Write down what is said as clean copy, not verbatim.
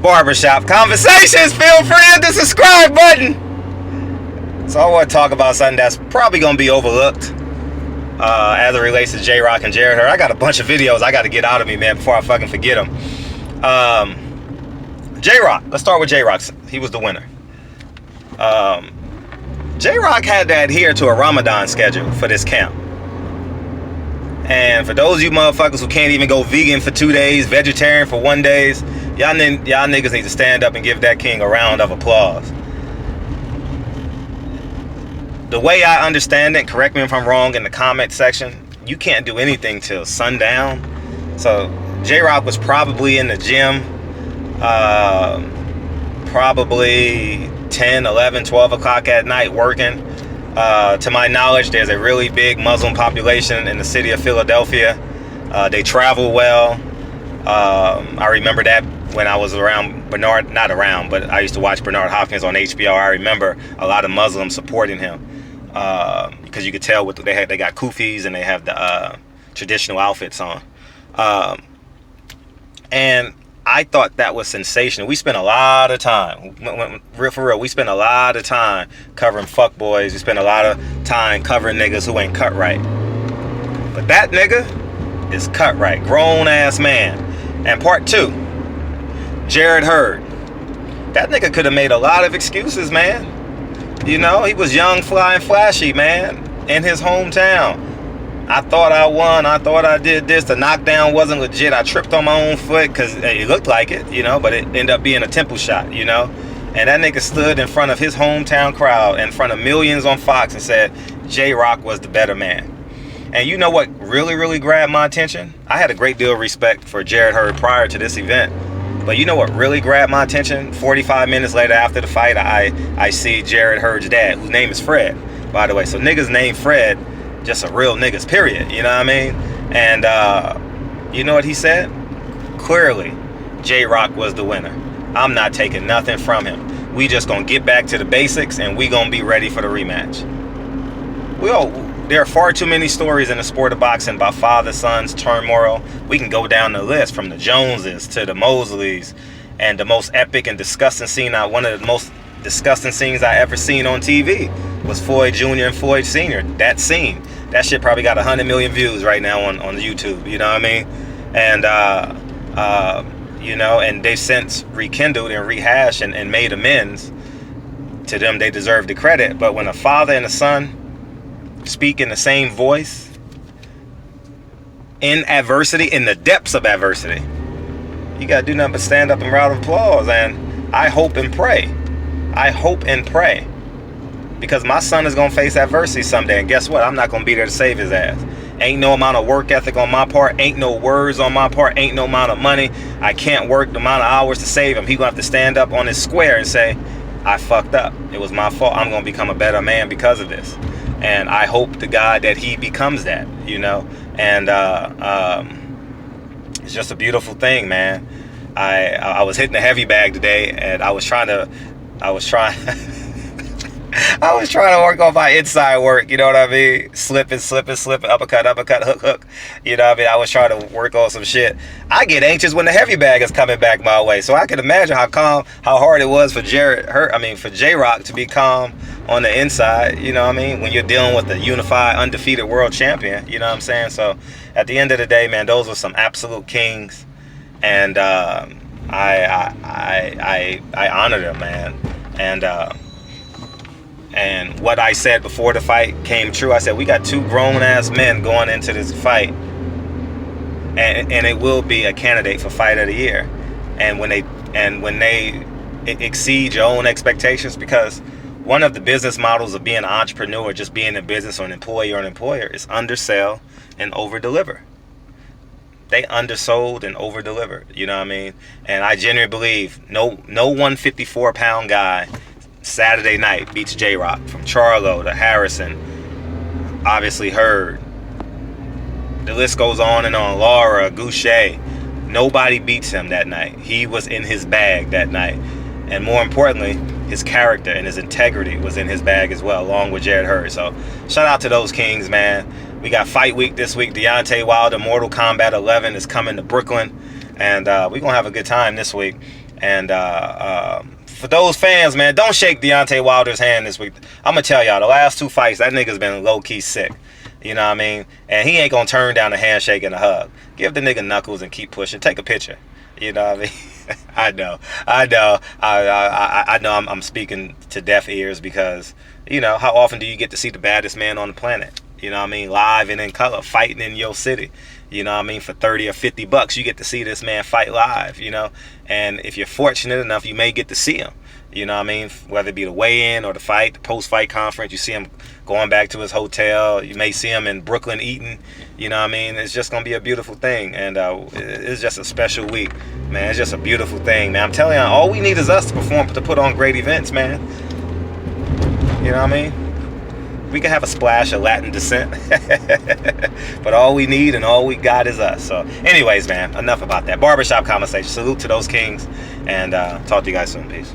barbershop conversations. Feel free to hit the subscribe button. So I want to talk about something that's probably going to be overlooked as it relates to JROC and Jarrett Hurd. I got a bunch of videos I got to get out of me, man, before I fucking forget them. JROC. Let's start with JROC. He was the winner. JROC had to adhere to a Ramadan schedule for this camp. And for those of you motherfuckers who can't even go vegan for 2 days, vegetarian for 1 day, y'all niggas need to stand up and give that king a round of applause. The way I understand it, correct me if I'm wrong in the comment section, you can't do anything till sundown. So JROC was probably in the gym probably 10, 11, 12 o'clock at night working. To my knowledge, there's a really big Muslim population in the city of Philadelphia. They travel well. I remember that when I was around Bernard, not around, but I used to watch Bernard Hopkins on HBO. I remember a lot of Muslims supporting him because you could tell what they had. They got kufis and they have the traditional outfits on. And I thought that was sensational. We spent a lot of time, for real, we spent a lot of time covering fuckboys. We spent a lot of time covering niggas who ain't cut right. But that nigga is cut right. Grown ass man. And part two, Jarrett Hurd. That nigga could have made a lot of excuses, man. You know, he was young, fly, and flashy, man, in his hometown. I thought I won. I thought I did this. The knockdown wasn't legit. I tripped on my own foot because it looked like it, you know, but it ended up being a temple shot, you know. And that nigga stood in front of his hometown crowd, in front of millions on Fox, and said JROC was the better man. And you know what really, really grabbed my attention? I had a great deal of respect for Jarrett Hurd prior to this event. But you know what really grabbed my attention? 45 minutes later after the fight, I see Jarrett Hurd's dad, whose name is Fred, by the way. So niggas named Fred, just a real niggas, period. You know what I mean? And you know what he said? Clearly, JROC was the winner. I'm not taking nothing from him. We just gonna get back to the basics and we gonna be ready for the rematch. There are far too many stories in the sport of boxing about father-sons turmoil. We can go down the list from the Joneses to the Mosleys, and the most epic and disgusting scene, one of the most disgusting scenes I ever seen on TV was Floyd Jr. and Floyd Sr. That scene, that shit probably got 100 million views right now on YouTube. You know what I mean? And you know, and they've since rekindled and rehashed and made amends. To them, they deserve the credit. But when a father and a son speak in the same voice in adversity, in the depths of adversity, you gotta do nothing but stand up and round of applause. And I hope and pray, because my son is gonna face adversity someday, and guess what? I'm not gonna be there to save his ass. Ain't no amount of work ethic on my part, ain't no words on my part, ain't no amount of money. I can't work the amount of hours to save him. He gonna have to stand up on his square and say, I fucked up, it was my fault. I'm gonna become a better man because of this. And I hope to God that he becomes that, you know. And it's just a beautiful thing, man. I was hitting the heavy bag today, and I was trying to work on my inside work, you know what I mean? Slipping, uppercut, hook, you know what I mean? I was trying to work on some shit. I get anxious when the heavy bag is coming back my way, so I can imagine how hard it was for JROC to be calm on the inside, you know what I mean? When you're dealing with the unified, undefeated world champion, you know what I'm saying? So at the end of the day, man, those were some absolute kings, and I honor them, man. And what I said before the fight came true. I said, we got two grown-ass men going into this fight, and it will be a candidate for Fight of the Year. And when they exceed your own expectations, because one of the business models of being an entrepreneur, just being in business, or an employee or an employer, is undersell and over-deliver. They undersold and over-delivered, you know what I mean? And I genuinely believe no 154-pound guy Saturday night beats JROC, from Charlo to Harrison, obviously Hurd. The list goes on and on. Laura, Goucher. Nobody beats him that night. He was in his bag that night. And more importantly, his character and his integrity was in his bag as well, along with Jarrett Hurd. So shout out to those kings, man. We got fight week this week. Deontay Wilder, Mortal Kombat 11 is coming to Brooklyn. And we're going to have a good time this week. And for those fans, man, don't shake Deontay Wilder's hand this week. I'm gonna tell y'all, the last 2 fights, that nigga's been low-key sick. You know what I mean? And he ain't gonna turn down a handshake and a hug. Give the nigga knuckles and keep pushing. Take a picture. You know what I mean? I know I'm speaking to deaf ears because, you know, how often do you get to see the baddest man on the planet? You know what I mean? Live and in color, fighting in your city. You know what I mean? For 30 or 50 bucks, you get to see this man fight live, you know? And if you're fortunate enough, you may get to see him. You know what I mean? Whether it be the weigh-in or the fight, the post-fight conference, you see him going back to his hotel. You may see him in Brooklyn eating. You know what I mean? It's just going to be a beautiful thing. And it's just a special week, man. It's just a beautiful thing, man. I'm telling you, all we need is us to perform, to put on great events, man. You know what I mean? We can have a splash of Latin descent. But all we need and all we got is us. So anyways, man, enough about that. Barbershop conversation. Salute to those kings. And talk to you guys soon. Peace.